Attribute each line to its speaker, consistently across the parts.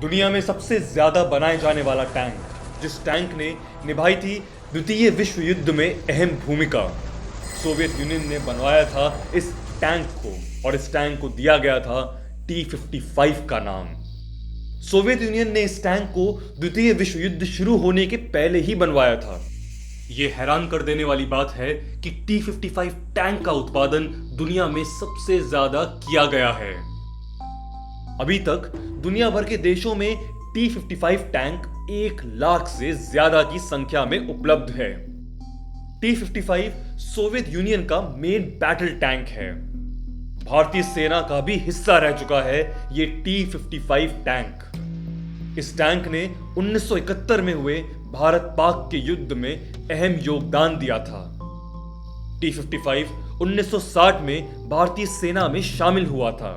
Speaker 1: दुनिया में सबसे ज्यादा बनाए जाने वाला टैंक, जिस टैंक ने निभाई थी द्वितीय विश्व युद्ध में अहम भूमिका, सोवियत यूनियन ने बनवाया था इस टैंक को, और इस टैंक को दिया गया था T-55 का नाम। सोवियत यूनियन ने इस टैंक को द्वितीय विश्व युद्ध शुरू होने के पहले ही बनवाया था। यह हैरान कर देने वाली बात है कि T-55 टैंक का उत्पादन दुनिया में सबसे ज्यादा किया गया है। अभी तक दुनिया भर के देशों में T-55 टैंक 1 लाख से ज्यादा की संख्या में उपलब्ध है। T-55 सोवियत यूनियन का मेन बैटल टैंक है। भारतीय सेना का भी हिस्सा रह चुका है ये T-55 टैंक। इस टैंक ने 1971 में हुए भारत पाक के युद्ध में अहम योगदान दिया था। T-55 1960 में भारतीय सेना में शामिल हुआ था।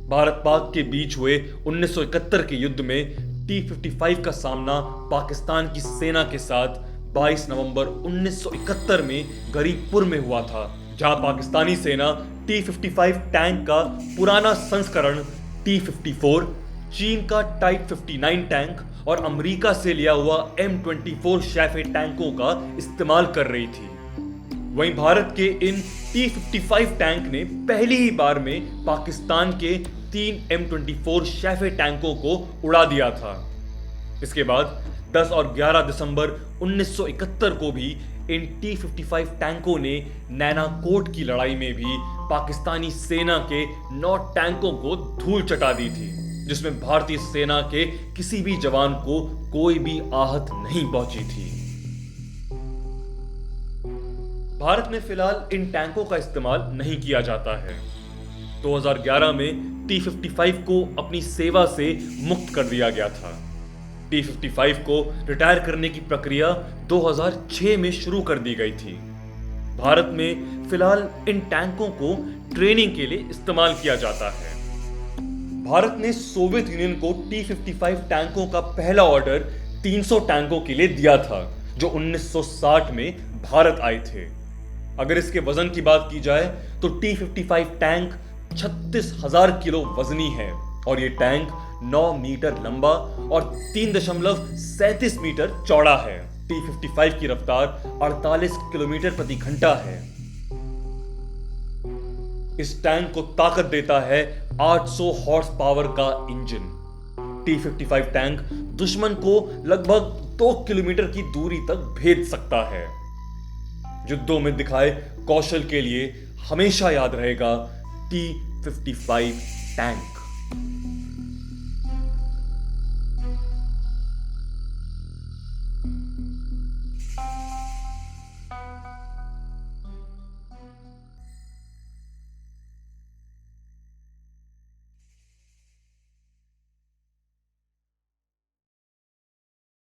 Speaker 1: भारत पाक के बीच हुए 1971 के युद्ध में T-55 का सामना पाकिस्तान की सेना के साथ 22 नवंबर 1971 में गरीबपुर में हुआ था, जहां पाकिस्तानी सेना T-55 टैंक का पुराना संस्करण T-54, चीन का टाइप 59 टैंक और अमेरिका से लिया हुआ M24 शैफे टैंकों का इस्तेमाल कर रही थी। वहीं भारत के इन T-55 टैंक ने पहली ही बार में पाकिस्तान के 3 M24 शैफे टैंकों को उड़ा दिया था। इसके बाद 10 और 11 दिसंबर 1971 को भी इन T-55 टैंकों ने नैनाकोट की लड़ाई में भी पाकिस्तानी सेना के 9 टैंकों को धूल चटा दी थी, जिसमें भारतीय सेना के किसी भी जवान को कोई भी आहत नहीं पहुंची थी। भारत में फिलहाल इन टैंकों का इस्तेमाल नहीं किया जाता है। 2011 में T-55 को अपनी सेवा से मुक्त कर दिया गया था। T-55 को रिटायर करने की प्रक्रिया 2006 में शुरू कर दी गई थी। भारत में फिलहाल इन टैंकों को ट्रेनिंग के लिए इस्तेमाल किया जाता है। भारत ने सोवियत यूनियन को T-55 टैंकों का पहला ऑर्डर 300 टैंकों के लिए दिया था, जो 1960 में भारत आए थे। अगर इसके वजन की बात की जाए तो T-55 टैंक 36,000 किलो वजनी है, और ये टैंक 9 मीटर लंबा और 3.37 मीटर चौड़ा है। T-55 की रफ्तार 48 किलोमीटर प्रति घंटा है। इस टैंक को ताकत देता है 800 हॉर्स पावर का इंजन। T-55 टैंक दुश्मन को लगभग 2 किलोमीटर की दूरी तक भेज सकता है। युद्धों में दिखाए कौशल के लिए हमेशा याद रहेगा T-55 टैंक।